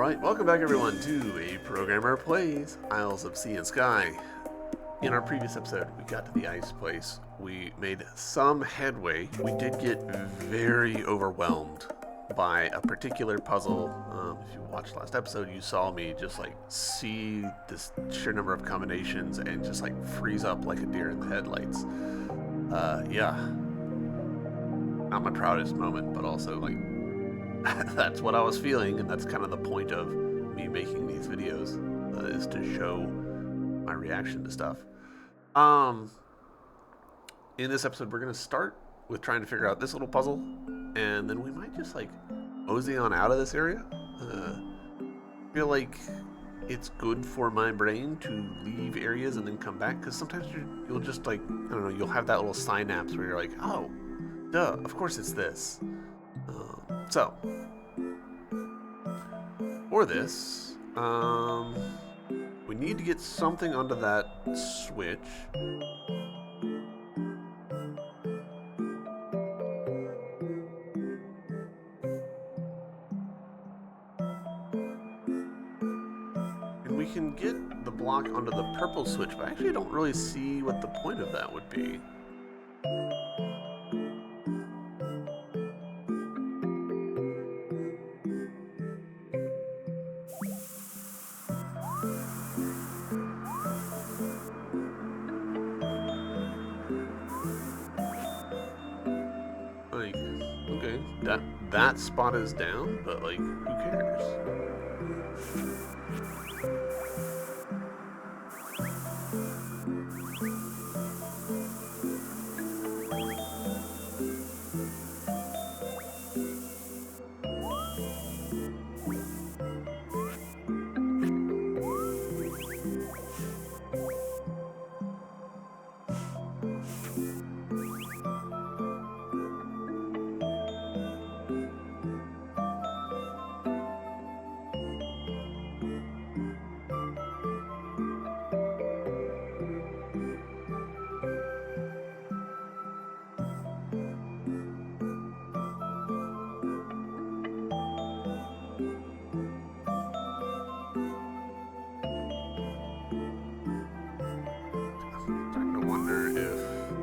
Alright, welcome back everyone to A Programmer Plays Isles of Sea and Sky. In our previous episode, we got to the ice place. We made some headway. We did get very overwhelmed by a particular puzzle. If you watched last episode, you saw me just like see this sheer number of combinations and just like freeze up like a deer in the headlights. Yeah. Not my proudest moment, but also like that's what I was feeling, and that's kind of the point of me making these videos, is to show my reaction to stuff. In this episode, we're going to start with trying to figure out this little puzzle, and then we might just like mosey on out of this area. I feel like it's good for my brain to leave areas and then come back, because sometimes you'll just like, I don't know, you'll have that little synapse where you're like, oh, duh, of course it's this. So, for this, we need to get something onto that switch. And we can get the block onto the purple switch, but I actually don't really see what the point of that would be. Like, okay, that spot is down, but like, who cares?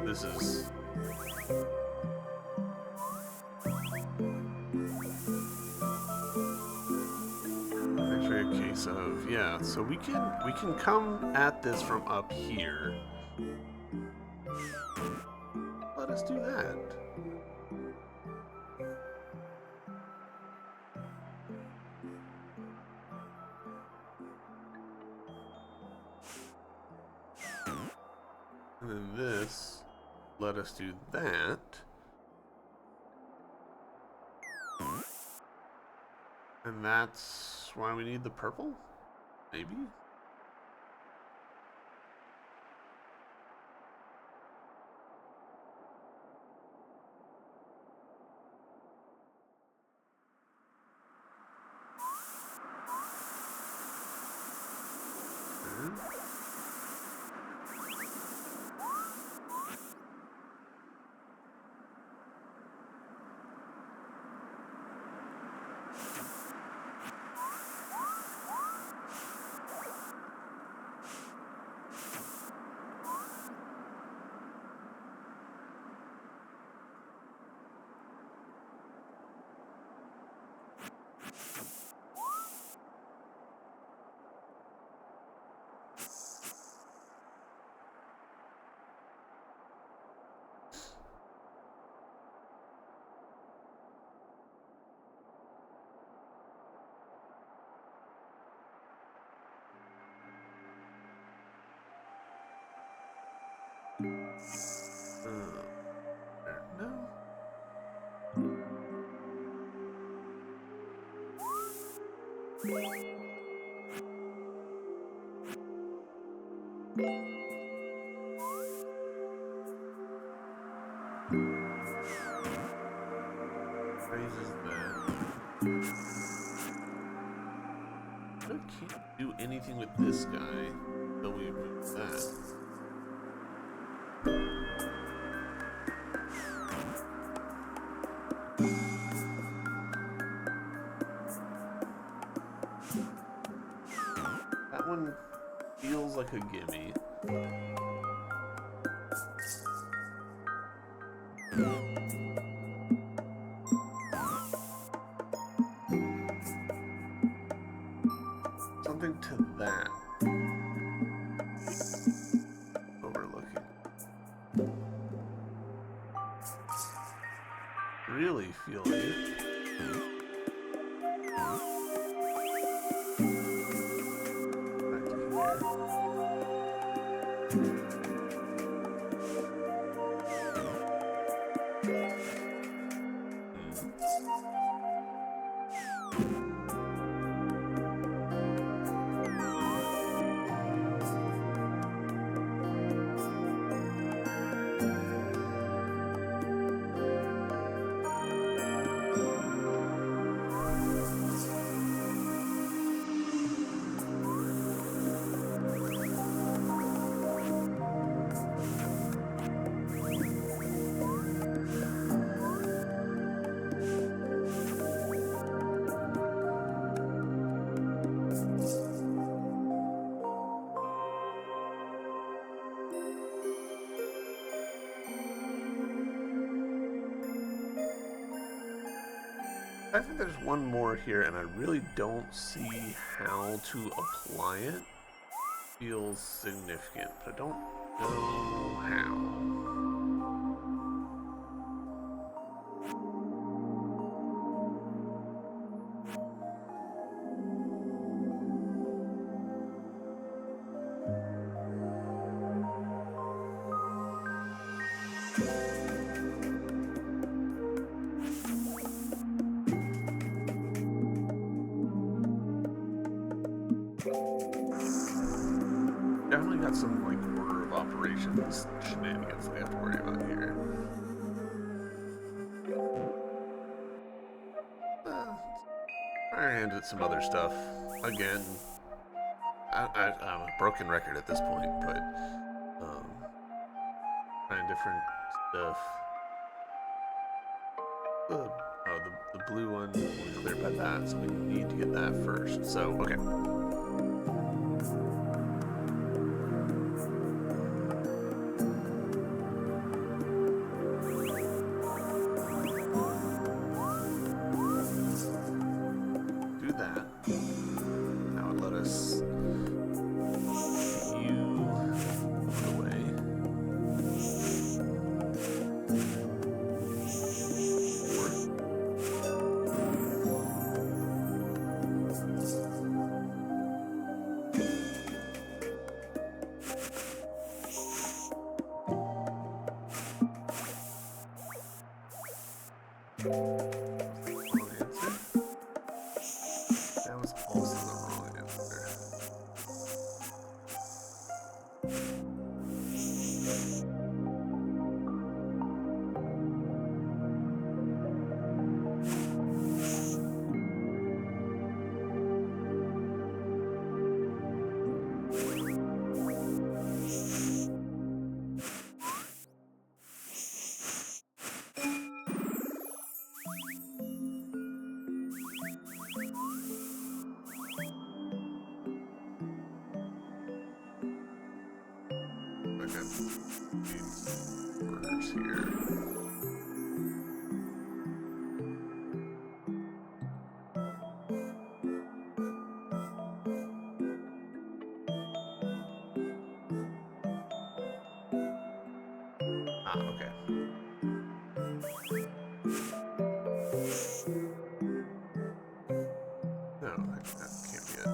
This is actually a case of, yeah, so we can come at this from up here. Let us do that. And then this, let us do that. And that's why we need the purple? Maybe? No. Raises that. I can't do anything with this guy until we move that. that one feels like a gimme. Something to that. Overlooking. Really feel it. Back to I think there's one more here, and I really don't see how to apply it. Feels significant, but I don't know how. Definitely got some like order of operations shenanigans that we have to worry about here. Our hand at some other stuff. Again, I'm a broken record at this point, but trying different stuff. The blue one, we cleared by that, so we need to get that first. So, okay. That was also the wrong answer. Burgers here. Okay. No, that can't be it.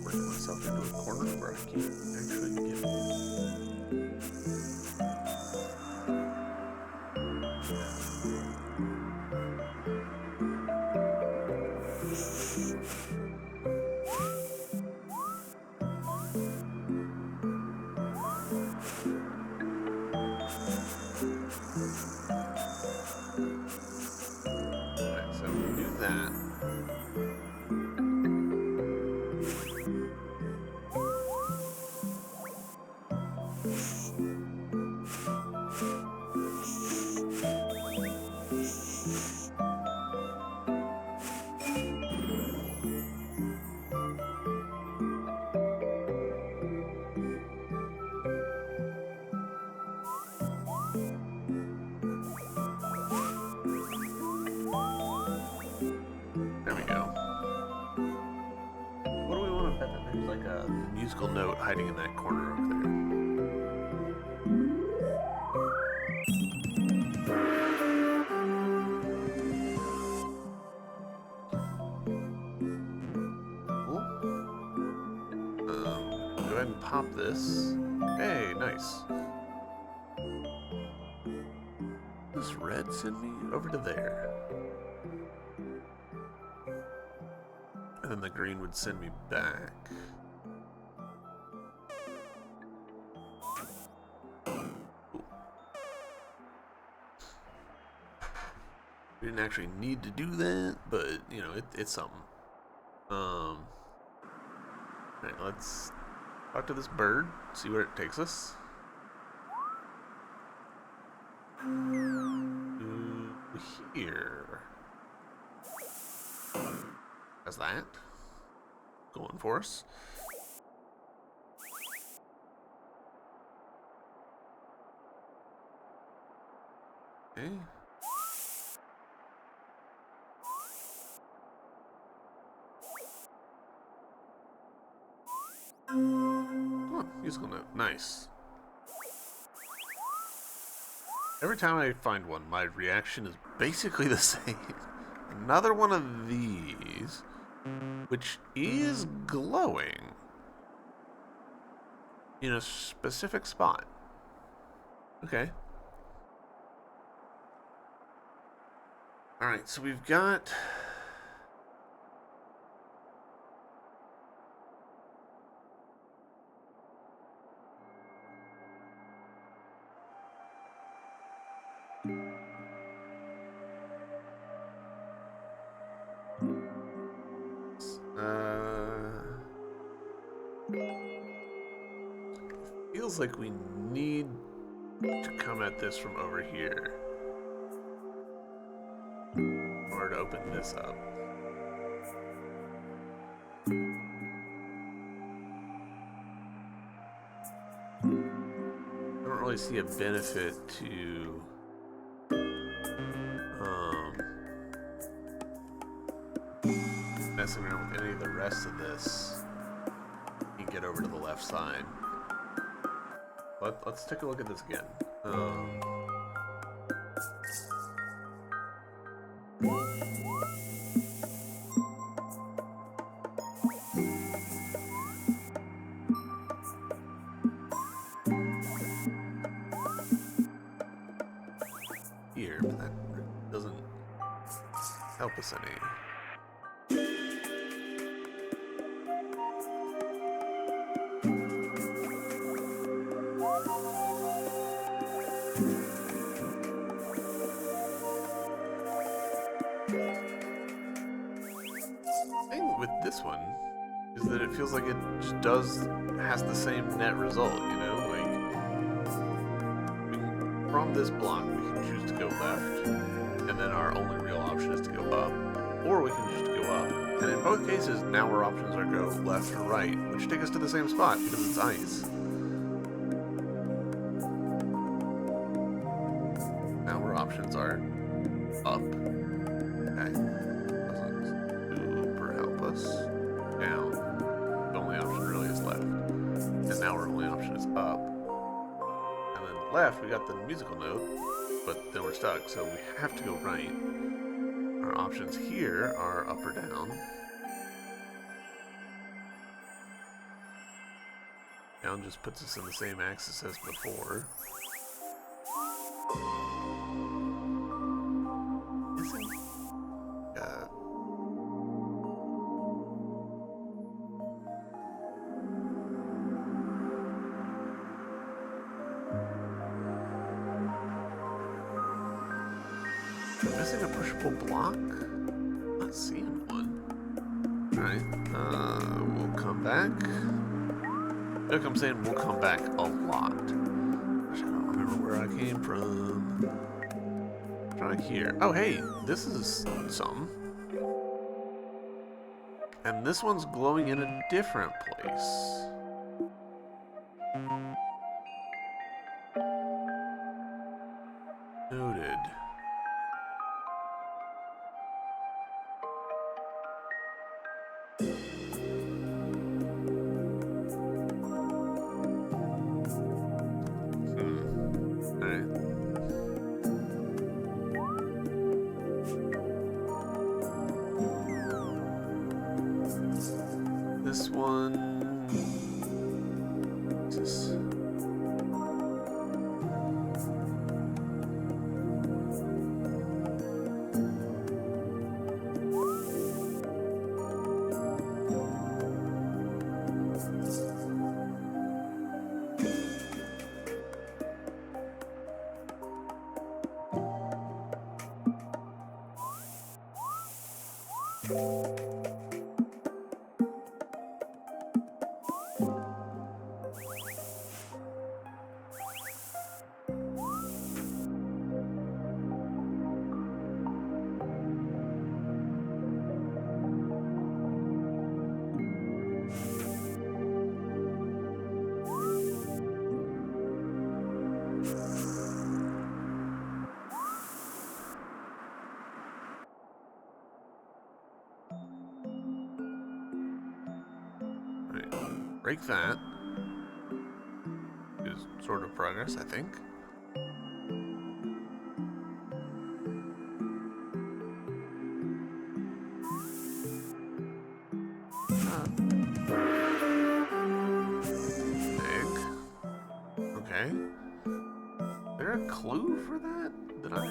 Working myself into a corner where I can't actually get it. Alright, so we do that. musical note hiding in that corner over there. Cool. Go ahead and pop this. Hey, nice. This red send me over to there. And then the green would send me back. We didn't actually need to do that, but you know, it's something. Alright, let's talk to this bird, see where it takes us. Here. How's that? Going for us. Okay. Oh, musical note. Nice. Every time I find one, my reaction is basically the same. Another one of these, which is glowing in a specific spot. Okay. Alright, so we've got... feels like we need to come at this from over here in order to open this up. I don't really see a benefit to messing around with any of the rest of this. You can get over to the left side. Let's take a look at this again. Here, but that doesn't help us any. With this one is that it feels like it just has the same net result, you know, like from this block we can choose to go left, and then our only real option is to go up, or we can just go up, and in both cases now our options are go left or right, which take us to the same spot because it's ice. Now our options are up. Okay. Down. The only option really is left. And now our only option is up. And then left, we got the musical note, but then we're stuck, so we have to go right. Our options here are up or down. Down just puts us in the same axis as before. Missing a pushable block? I'm not seeing one. Alright, we'll come back. Look, I'm saying we'll come back a lot. Gosh, I don't remember where I came from. Try here. Oh, hey, this is something. And this one's glowing in a different place. Noted. Break that. Is sort of progress, I think. Egg. Okay. Is there a clue for that? Did I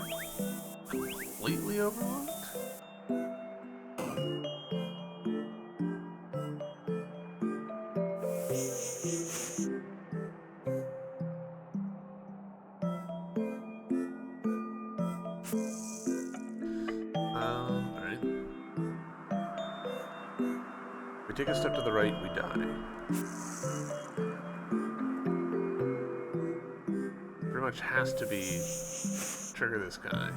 completely overlooked? Alright. We take a step to the right, we die. Pretty much has to be trigger this guy.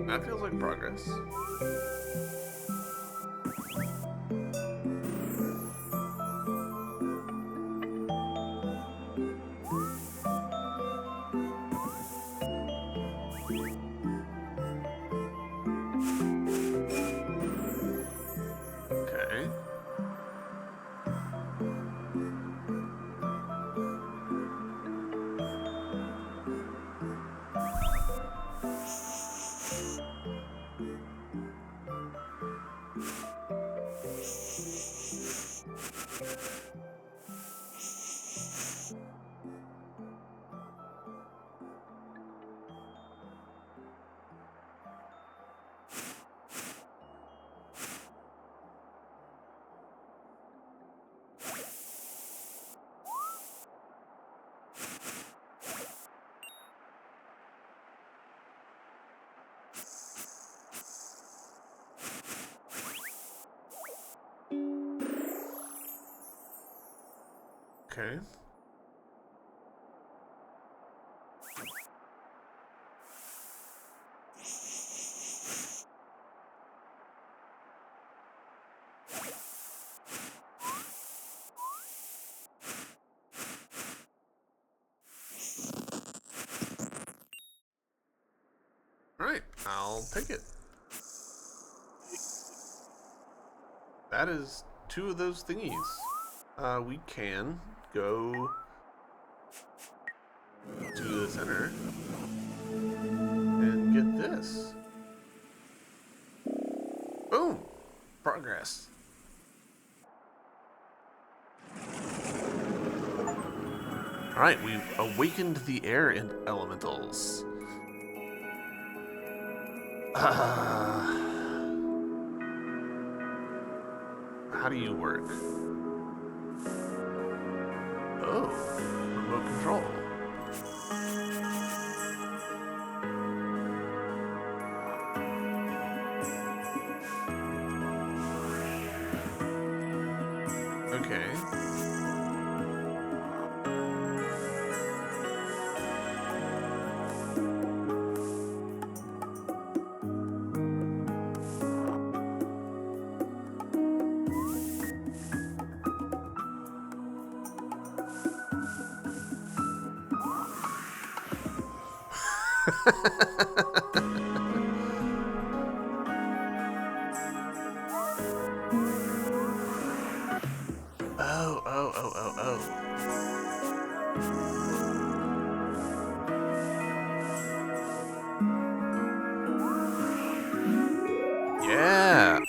That feels like progress. Okay. Okay. Alright, I'll take it. That is 2 of those thingies. We can go to the center and get this. Boom! Progress. Alright, we've awakened the air elementals. How do you work? Oh, remote control. Okay.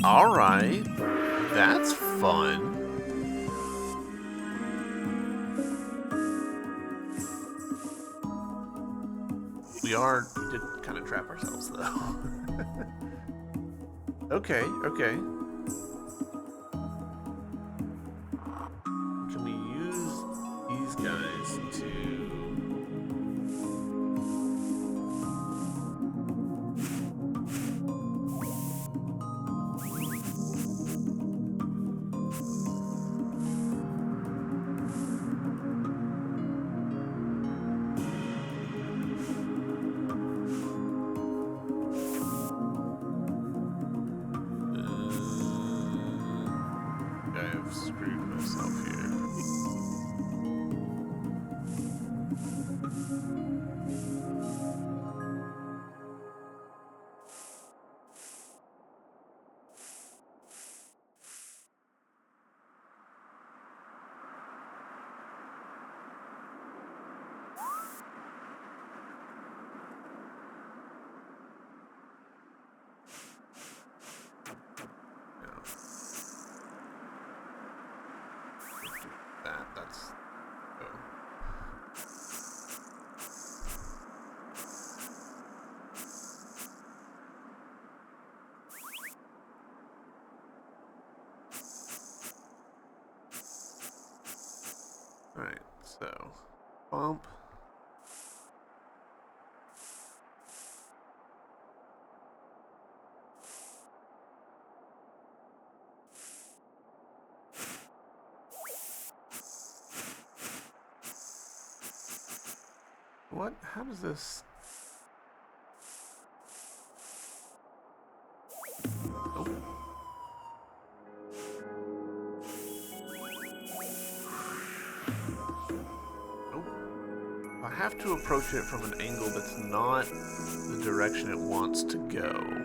Alright. That's fun. We did kind of trap ourselves, though. Okay, okay. Can we use these guys to... I've screwed myself here. That's... Oh. Alright, so... Bump. What? How does this... Oh. Nope. I have to approach it from an angle that's not the direction it wants to go.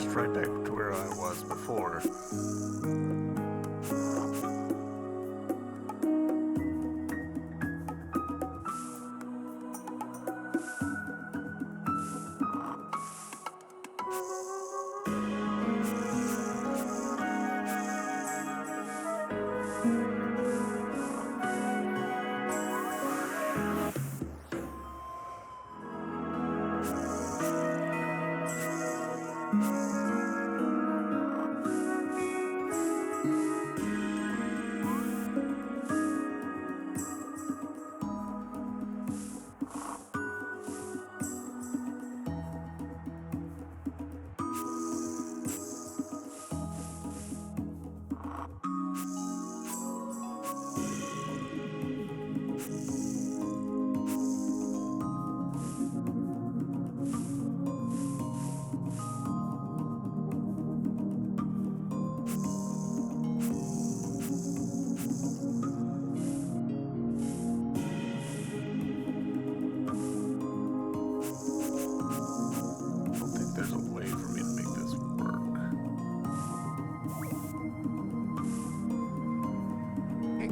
Right back to where I was before.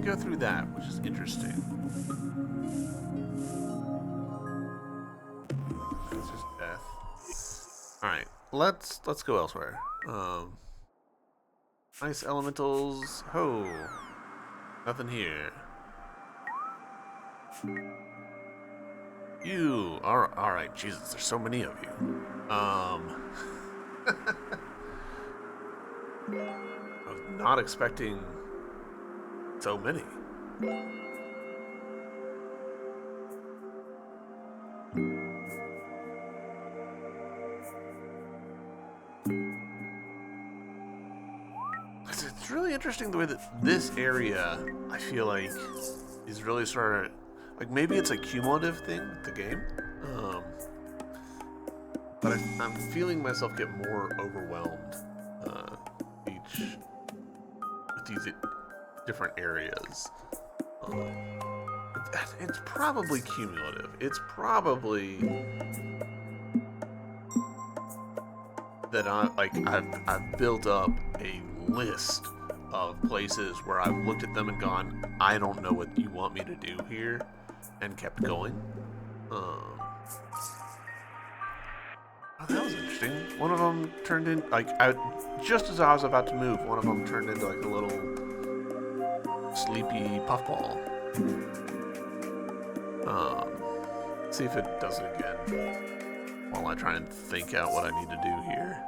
Go through that, which is interesting. It's just death. All right, let's go elsewhere. Ice elementals. Ho, nothing here. You are all right. Jesus, there's so many of you. I was not expecting so many. It's really interesting the way that this area, I feel like, is really starting to, like, maybe it's a cumulative thing, the game, but I'm feeling myself get more overwhelmed with these different areas. it's probably cumulative. It's probably that I've built up a list of places where I've looked at them and gone, I don't know what you want me to do here, and kept going. Oh, that was interesting. One of them turned in just as I was about to move, one of them turned into like a little sleepy puffball. See if it does it again while I try and think out what I need to do here.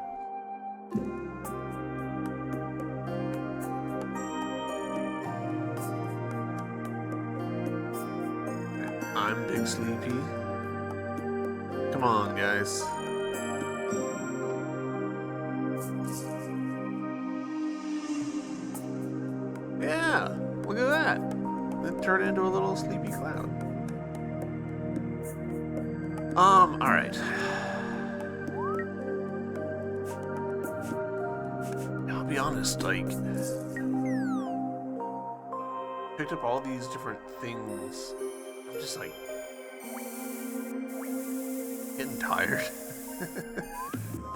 I'm Big Sleepy. Come on, guys. Yeah, look at that. It turned into a little sleepy cloud. Alright. I'll be honest, like, picked up all these different things. I'm just like getting tired.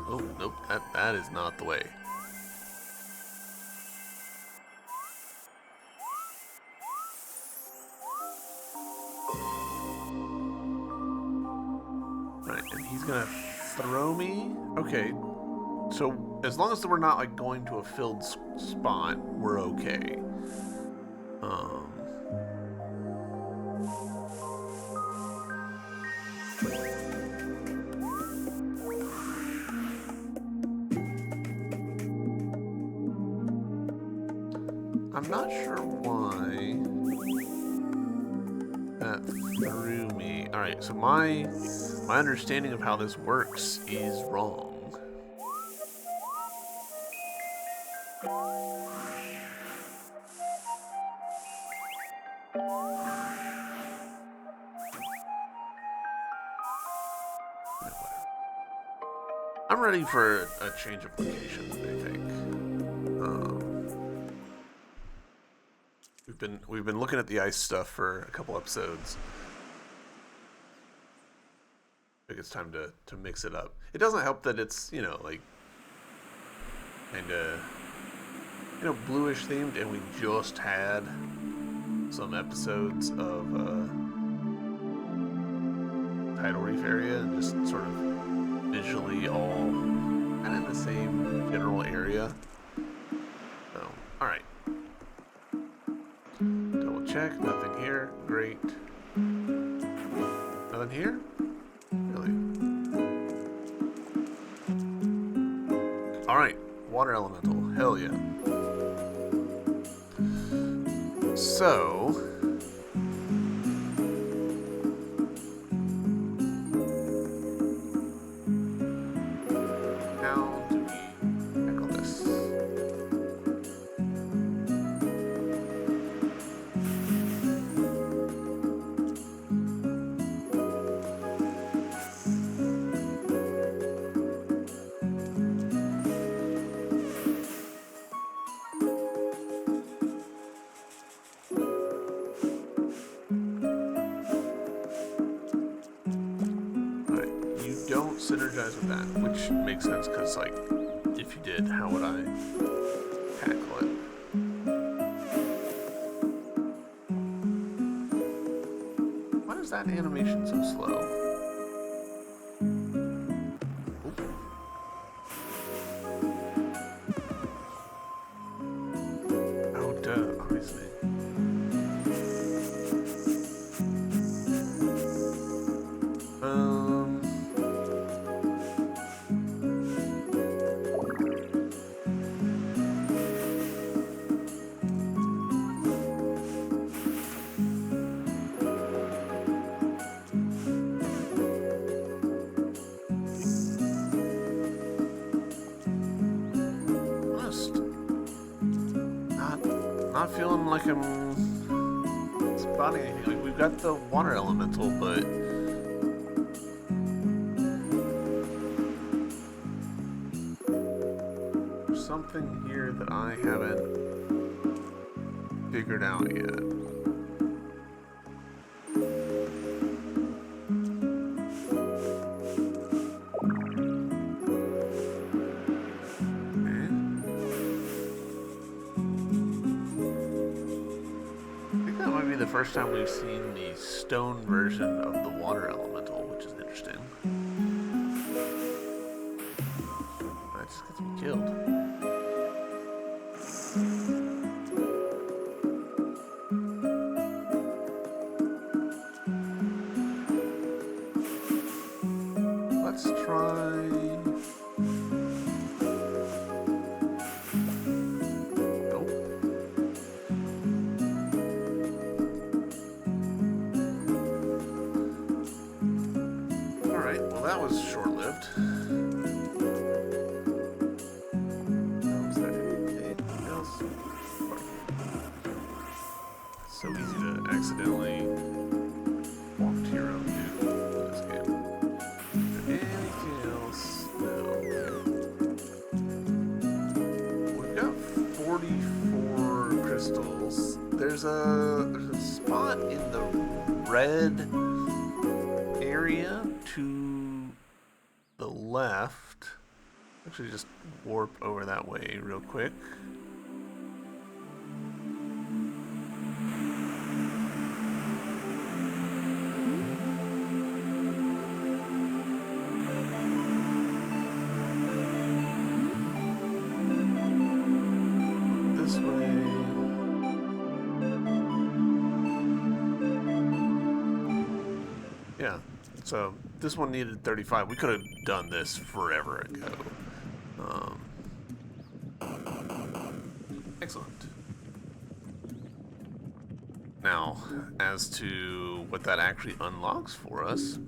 Oh, nope, that is not the way. Right, and he's gonna throw me. Okay, so as long as we're not like going to a filled spot, we're okay. I'm not sure why that threw me. Alright, so my understanding of how this works is wrong. I'm ready for a change of location, I think. We've been looking at the ice stuff for a couple episodes. I think it's time to mix it up. It doesn't help that it's, like kinda bluish themed, and we just had some episodes of Tidal Reef area, and just sort of visually all kind of in the same general area. So, alright. Double check, nothing here. Great. Nothing here? Really? Alright, water elemental. Hell yeah. So, how do we tackle this? Don't synergize with that, which makes sense because, like, if you did, how would I tackle it? Why is that animation so slow? Oh, duh, obviously. Not feeling like I'm spotting anything. Like, we've got the water elemental, but there's something here that I haven't figured out yet. be the first time we've seen the stone version of the water elemental, which is interesting. That just gets me killed. Let's try... Nope. Alright, well that was short-lived. Was there anything else? It's so easy to accidentally walk to your own doom in this game. Anything else? No. We've got 44 crystals. There's a spot in the red area to the left. Actually, just warp over that way real quick. This way. Yeah, so this one needed 35. We could have done this forever ago. Excellent. Now, as to what that actually unlocks for us,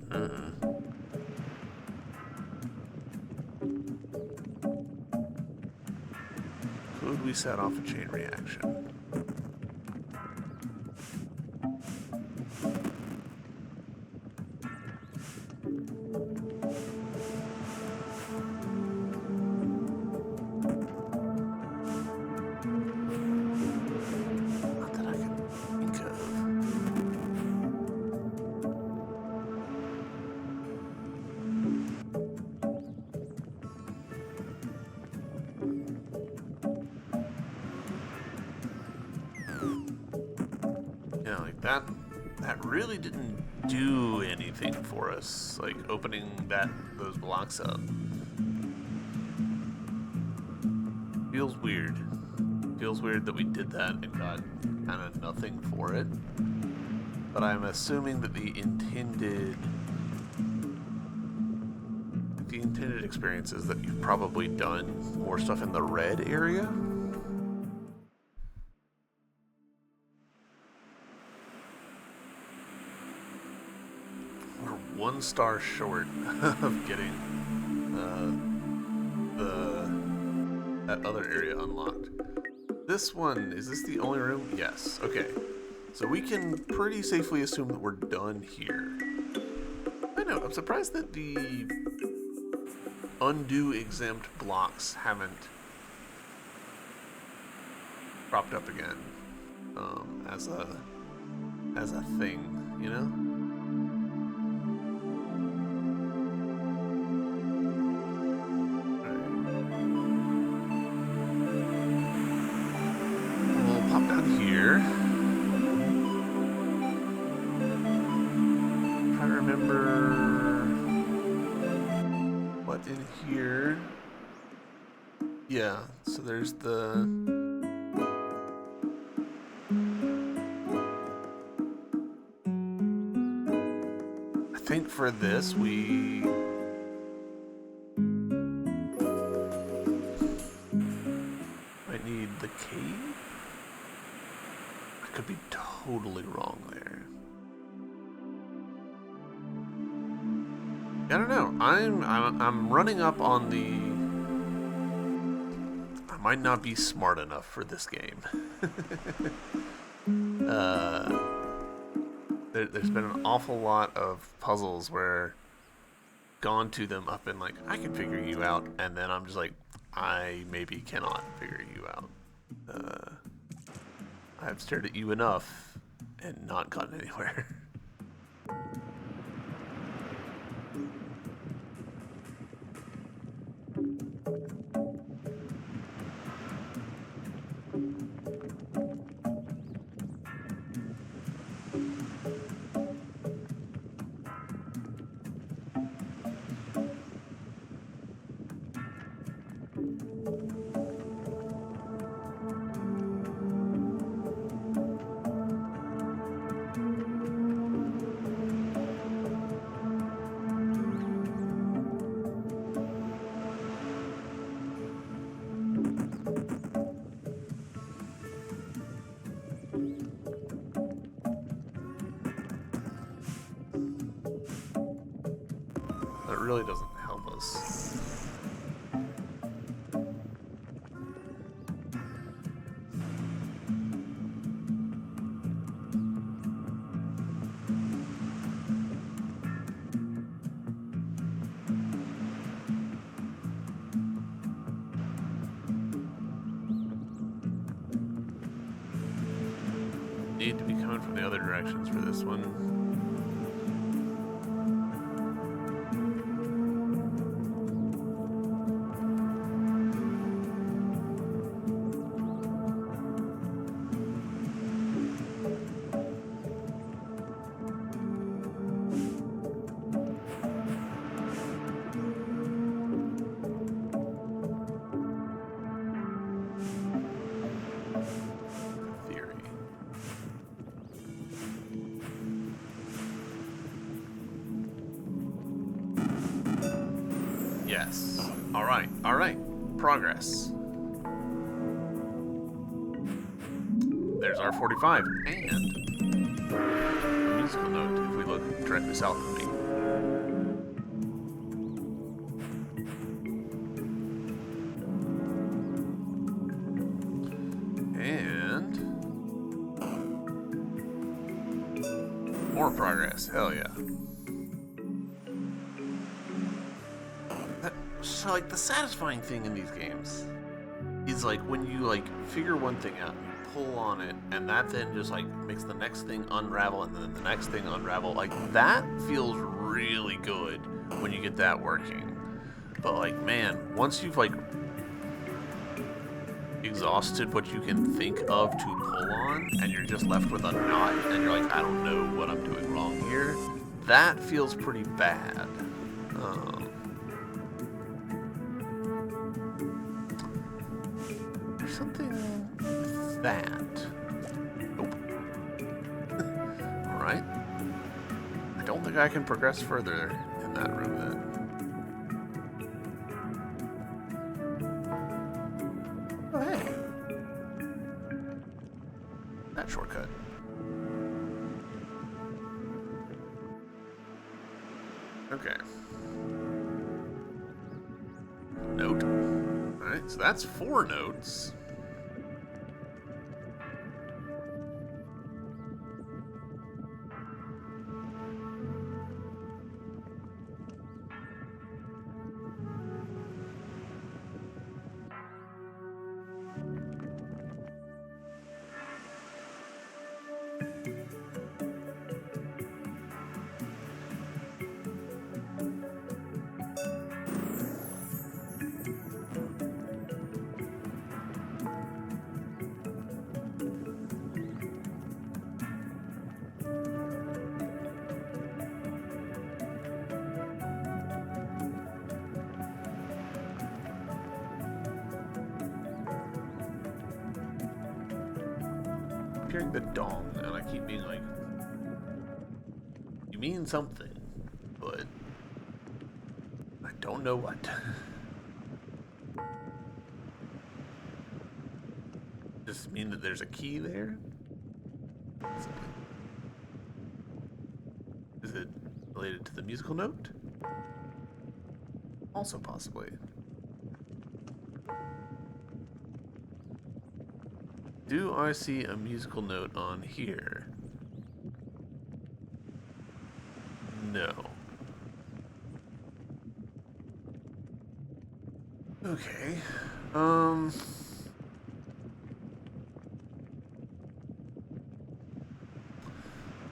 could we set off a chain reaction? Not that I can think of. Yeah, like that really didn't do anything for us, like opening those blocks up. Feels weird. Feels weird that we did that and got kind of nothing for it. But I'm assuming that the intended experience is that you've probably done more stuff in the red area. We're 1 star short of getting that other area unlocked. This one, is this the only room? Yes. Okay. So we can pretty safely assume that we're done here. I know, I'm surprised that the undo exempt blocks haven't cropped up again as a thing, you know? Trying to remember what in here. Yeah, so there's the I think for this we might need the cave. I could be totally wrong there. I don't know. I'm running up on the. I might not be smart enough for this game. There's been an awful lot of puzzles where gone to them up and like I can figure you out, and then I'm just like I maybe cannot figure you out. I've stared at you enough and not gotten anywhere. really doesn't help us. Need to be coming from the other directions for this one. Yes. Alright, alright. Progress. There's our 45. And a musical note if we look directly south of me. And more progress. Hell yeah. So, like, the satisfying thing in these games is, like, when you, like, figure one thing out and you pull on it, and that then just, like, makes the next thing unravel, and then the next thing unravel. Like, that feels really good when you get that working. But, like, man, once you've, like, exhausted what you can think of to pull on, and you're just left with a knot, and you're like, I don't know what I'm doing wrong here, that feels pretty bad. Something with that. Nope. Alright. I don't think I can progress further in that room then. Oh, hey. That shortcut. Okay. Note. Alright, so that's 4 notes. Hearing the dong, and I keep being like, you mean something, but I don't know what. Does this mean that there's a key there? Is it related to the musical note? Also possibly. Do I see a musical note on here? No. Okay.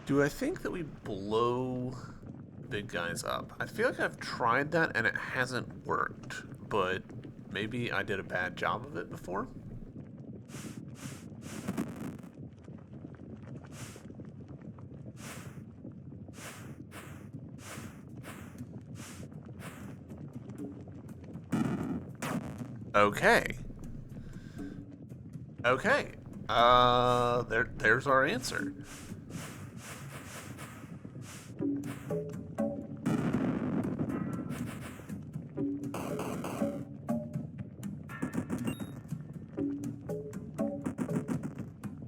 Do I think that we blow the big guys up? I feel like I've tried that and it hasn't worked, but maybe I did a bad job of it before? Okay. Okay. There's our answer.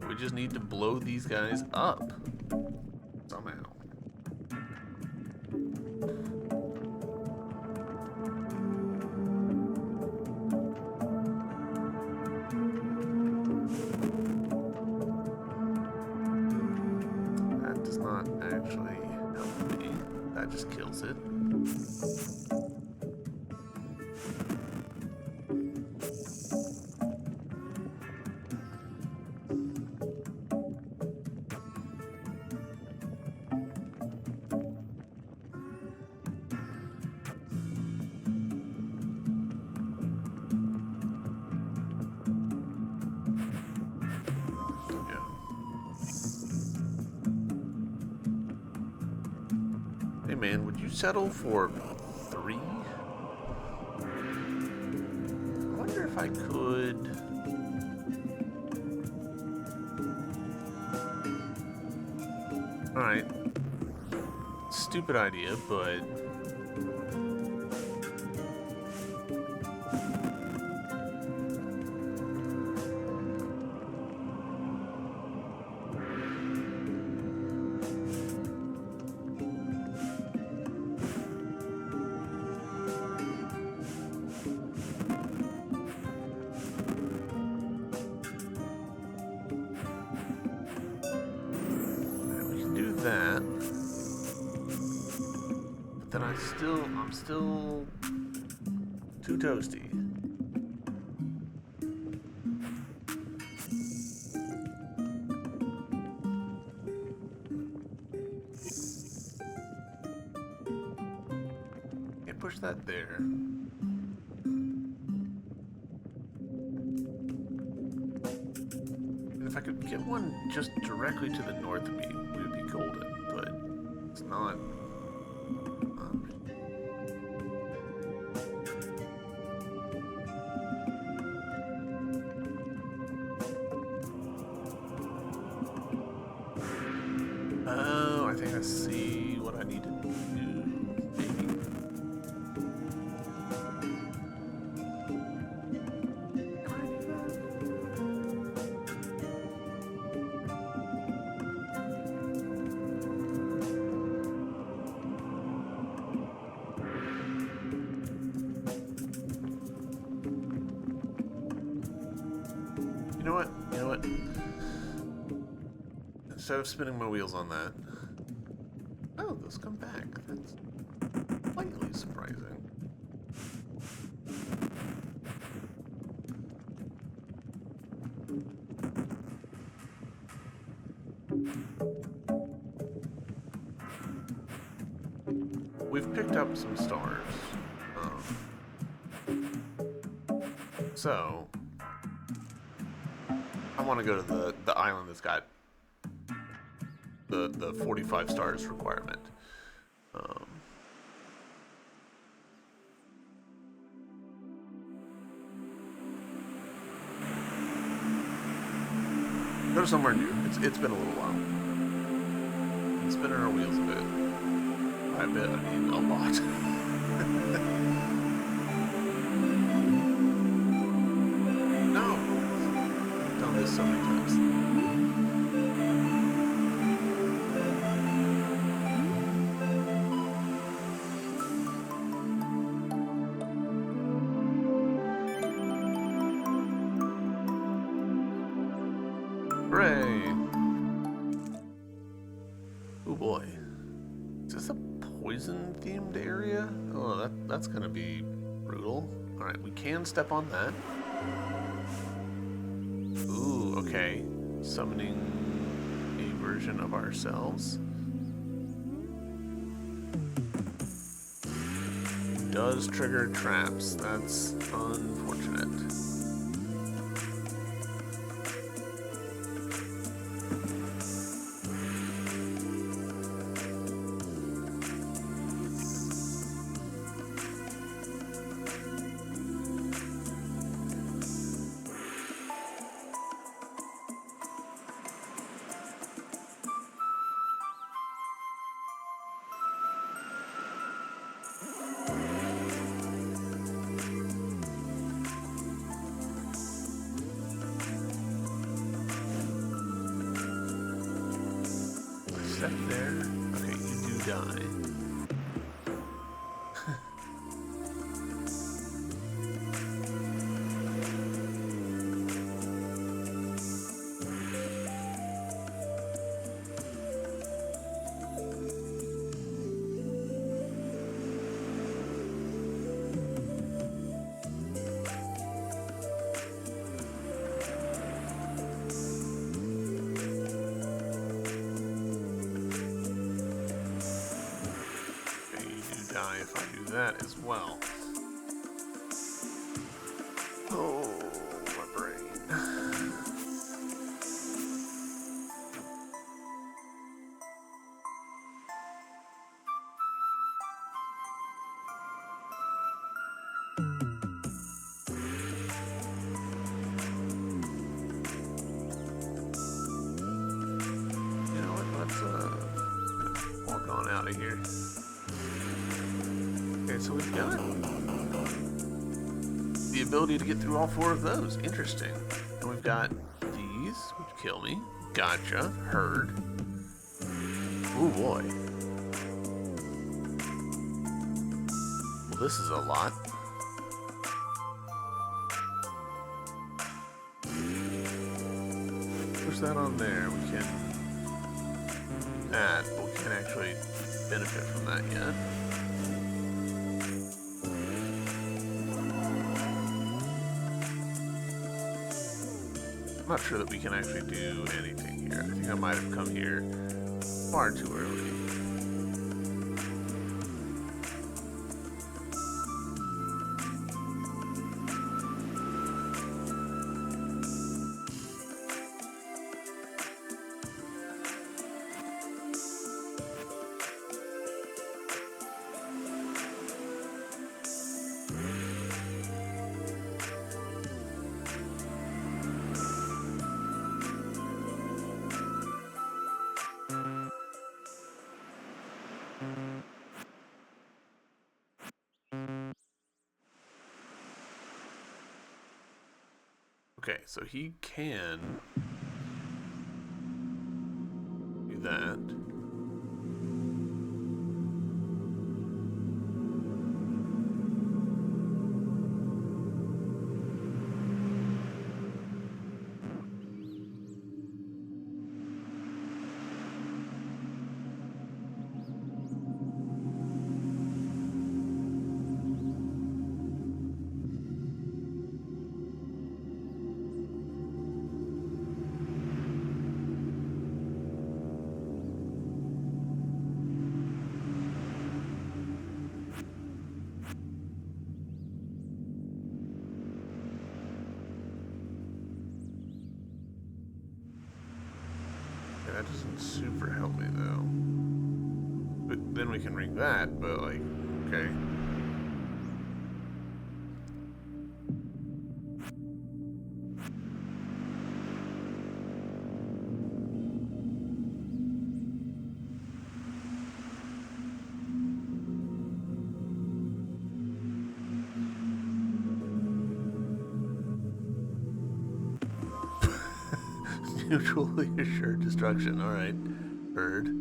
We just need to blow these guys up somehow. actually help me. That just kills it. Hey man, would you settle for 3? I wonder if I could... Alright. Stupid idea, but... that, but then I'm still too toasty. Can't push that there. And if I could get one just directly to the north of me, we would be golden, but it's not. Oh, I think I see what I need to do. Maybe. You know what? You know what? Instead of spinning my wheels on that... Oh, those come back. That's slightly surprising. We've picked up some stars. So... I want to go to the island that's got the 45 stars requirement. Go to somewhere new. It's been a little while. Spinning our wheels a bit. I bet I mean a lot. No! I've done this so many times. Hooray! Oh boy. Is this a poison-themed area? Oh, that's gonna be brutal. Alright, we can step on that. Ooh, okay. Summoning a version of ourselves. Does trigger traps. That's unfortunate. Step there. Okay, you do die. do that as well. Oh, my brain. You know what? Let's walk on out of here. Okay, so we've got the ability to get through all 4 of those. Interesting. And we've got these, which kill me. Gotcha. Heard. Ooh, boy. Well, this is a lot. Push that on there. We can... That, but we can't actually benefit from that yet. I'm not sure that we can actually do anything here. I think I might have come here far too early. Okay, so he can do that. That doesn't super help me though. But then we can ring that, but like, okay. Mutually assured destruction. Alright. Bird.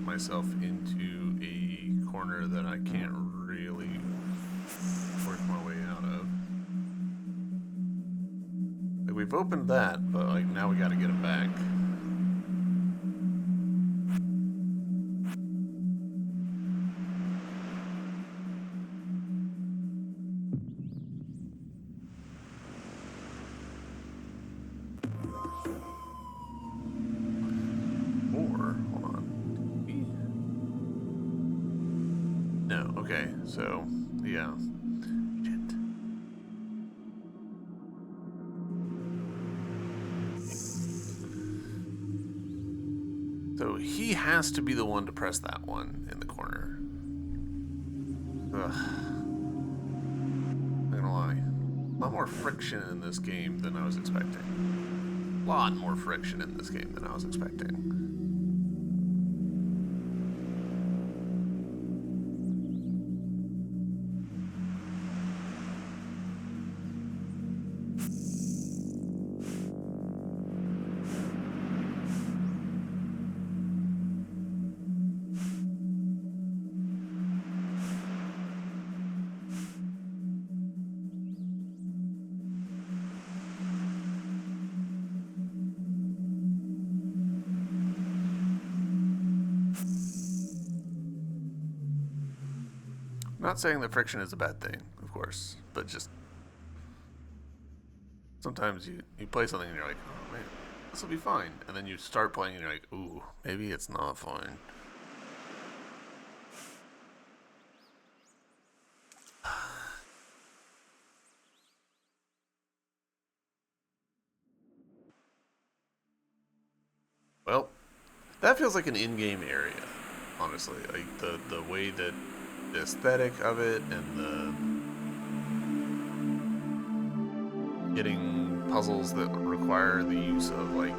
Myself into a corner that I can't really work my way out of. Like, we've opened that, but like now we got to get it back. Okay, so, yeah. Shit. So he has to be the one to press that one in the corner. Ugh. Not gonna lie. A lot more friction in this game than I was expecting. A lot more friction in this game than I was expecting. Not saying that friction is a bad thing, of course, but just sometimes you play something and you're like, oh man, this will be fine. And then you start playing and you're like, ooh, maybe it's not fine. Well, that feels like an in-game area, honestly. Like the way that the aesthetic of it and the getting puzzles that require the use of like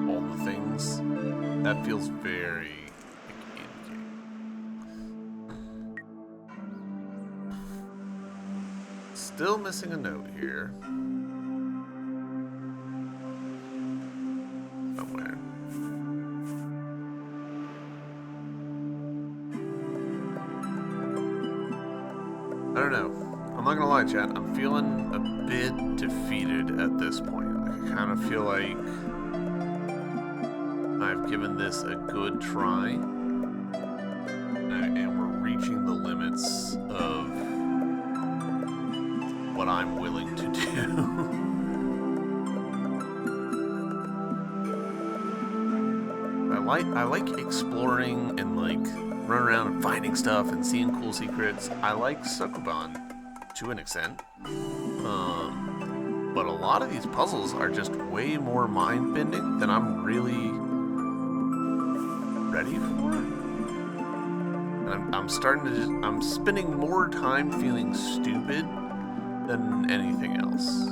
all the things, that feels very like in-game. Still missing a note here. Somewhere. I don't know. I'm not gonna lie, chat. I'm feeling a bit defeated at this point. Like, I kind of feel like I've given this a good try, and we're reaching the limits of what I'm willing to do. I like exploring and like running around and finding stuff and seeing cool secrets. I like Sokoban to an extent, but a lot of these puzzles are just way more mind-bending than I'm really ready for. And I'm starting to I'm spending more time feeling stupid than anything else.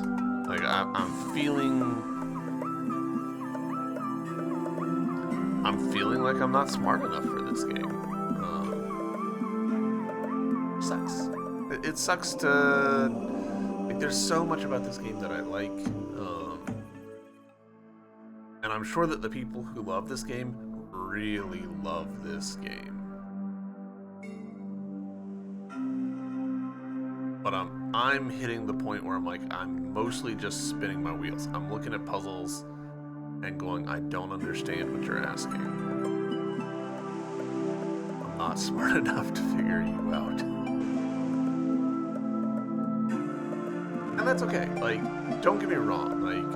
Like I'm feeling like I'm not smart enough for this game. Sucks. It sucks to... Like, there's so much about this game that I like. And I'm sure that the people who love this game really love this game. But I'm hitting the point where I'm like, I'm mostly just spinning my wheels. I'm looking at puzzles and going, I don't understand what you're asking. I'm not smart enough to figure you out. And that's okay. Like, don't get me wrong. Like,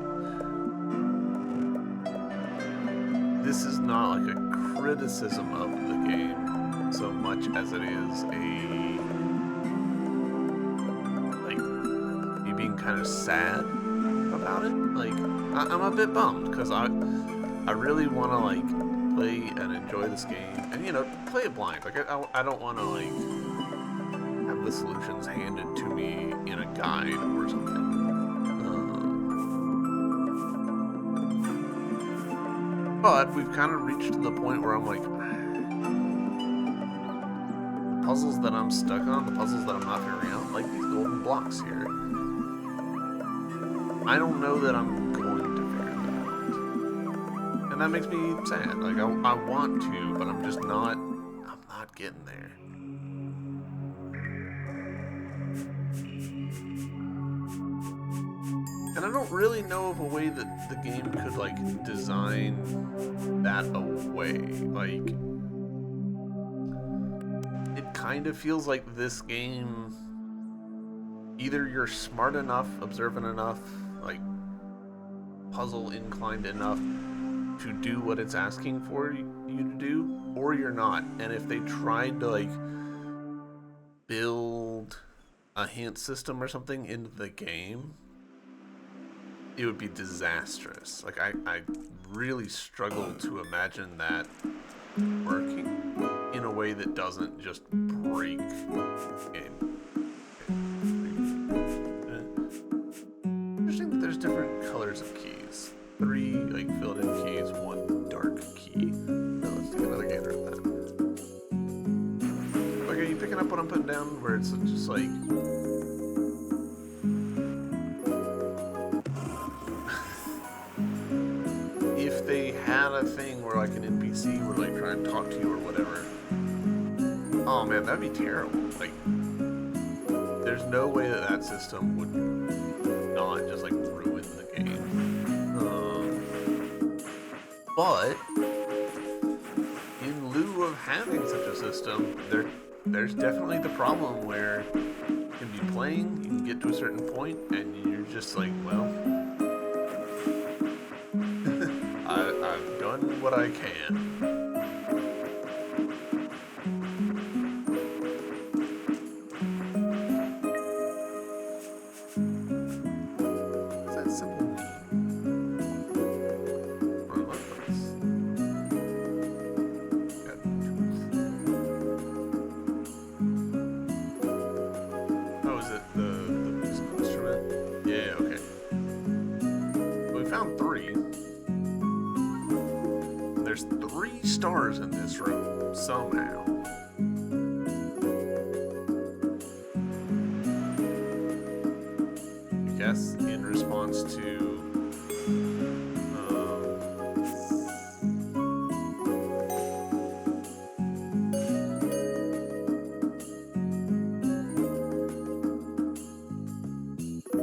this is not like a criticism of the game so much as it is like, me being kind of sad about it. Like, I'm a bit bummed because I really want to like play and enjoy this game and, you know, play it blind. Like, I don't want to like have the solutions handed to me in a guide or something. But we've kind of reached the point where I'm like, the puzzles that I'm stuck on, the puzzles that I'm not figuring out, like these golden blocks here, I don't know that I'm going to figure them out. And that makes me sad. Like, I want to, but I'm just not, I'm not getting there. And I don't really know of a way that the game could, like, design that away. Like, it kind of feels like this game, either you're smart enough, observant enough, like, puzzle inclined enough to do what it's asking for you to do, or you're not. And if they tried to, like, build a hint system or something into the game, it would be disastrous. Like, I really struggle to imagine that working in a way that doesn't just break the game. Interesting that there's different colors of keys. 3 like filled-in keys, 1 dark key. Now let's take another gander at that. Like, are you picking up what I'm putting down? Where it's just like, if they had a thing where like an NPC would like try and talk to you or whatever, oh man, that'd be terrible. Like, there's no way that system would not just like ruin the game. But in lieu of having such a system, they're there's definitely the problem where you can be playing, you can get to a certain point, and you're just like, well, I've done what I can. What's that symbol mean? On what place? Got tools. Oh, is it the musical instrument? Yeah, okay. Well, we found 3. There's 3 stars in this room, somehow. I guess in response to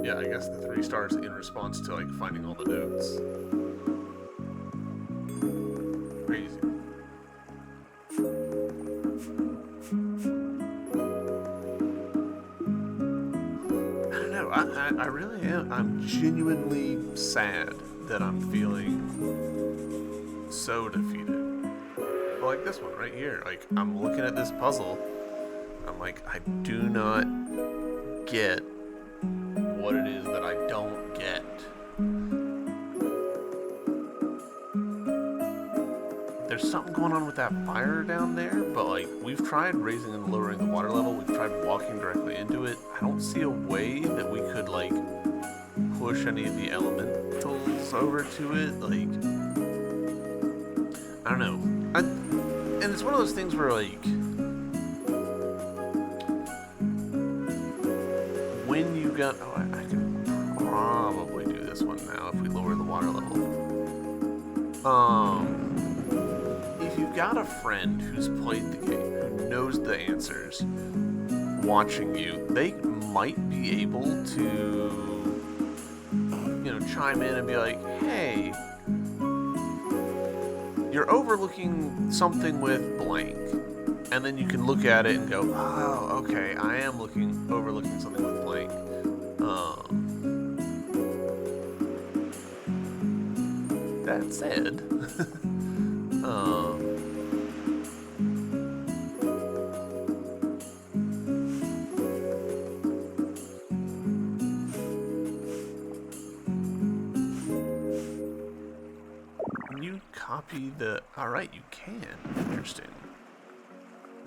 yeah, I guess the 3 stars in response to like finding all the notes. Crazy. I don't know. I really am. I'm genuinely sad that I'm feeling so defeated. But like this one right here. Like, I'm looking at this puzzle. I'm like, I do not get what it is that I don't get. There's something going on with that fire down there, but like, we've tried raising and lowering the water level, we've tried walking directly into it. I don't see a way that we could like push any of the elementals over to it. Like, I don't know. And it's one of those things where like, when you got, oh, I can probably do this one now if we lower the water level. If you've got a friend who's played the game, who knows the answers, watching you, they might be able to, you know, chime in and be like, hey, you're overlooking something with blank. And then you can look at it and go, oh, okay, I am overlooking something with blank. That said, can you copy the... Alright, you can. Interesting.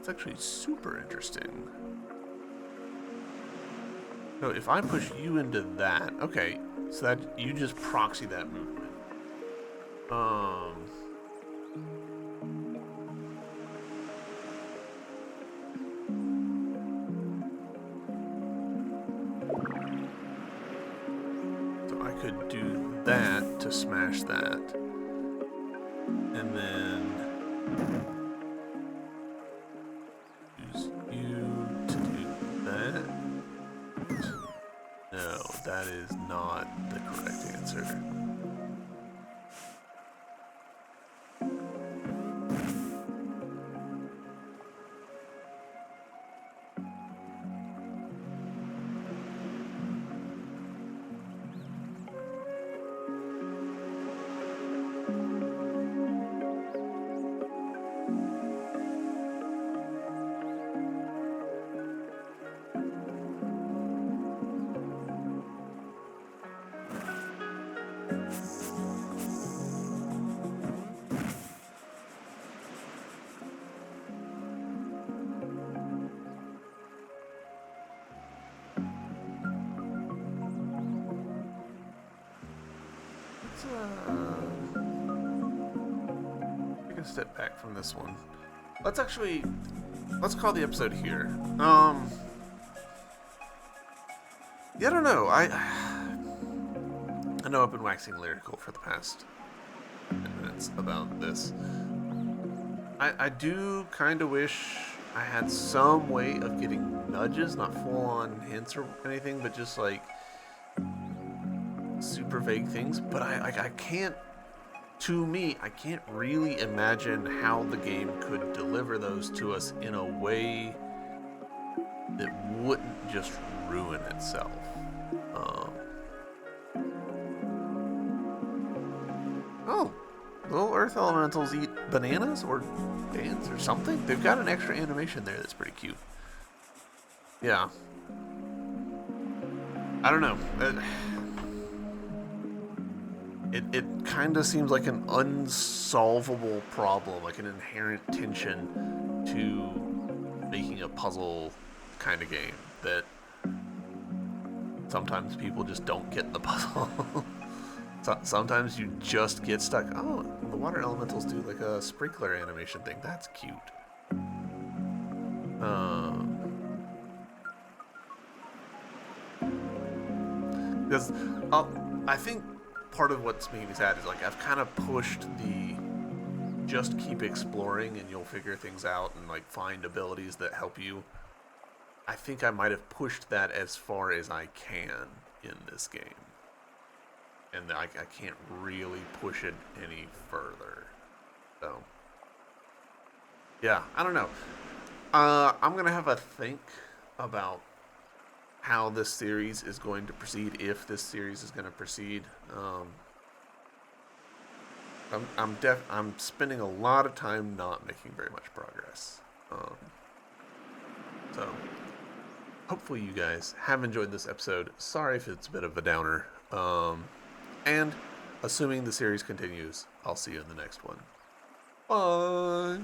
It's actually super interesting. So if I push you into that, okay, so that you just proxy that movement. So I could do that to smash that. And then use you to do that. No, that is not the correct answer. Take a step back from this one. Let's call the episode here. Yeah, I don't know. I know I've been waxing lyrical for the past 10 minutes about this. I do kind of wish I had some way of getting nudges, not full-on hints or anything, but just like super vague things. But I can't. To me, I can't really imagine how the game could deliver those to us in a way that wouldn't just ruin itself. Um, oh, little earth elementals eat bananas or dance or something. They've got an extra animation there that's pretty cute. Yeah. I don't know. It kind of seems like an unsolvable problem, like an inherent tension to making a puzzle kind of game that sometimes people just don't get the puzzle. Sometimes you just get stuck. Oh, the water elementals do like a sprinkler animation thing. That's cute. Because I think part of what's making me sad is like I've kind of pushed the just keep exploring and you'll figure things out and like find abilities that help you. I think I might have pushed that as far as I can in this game. And I can't really push it any further. So, yeah, I don't know. I'm going to have a think about how this series is going to proceed, if this series is going to proceed. I'm spending a lot of time not making very much progress. So hopefully you guys have enjoyed this episode. Sorry if it's a bit of a downer. And assuming the series continues, I'll see you in the next one. Bye.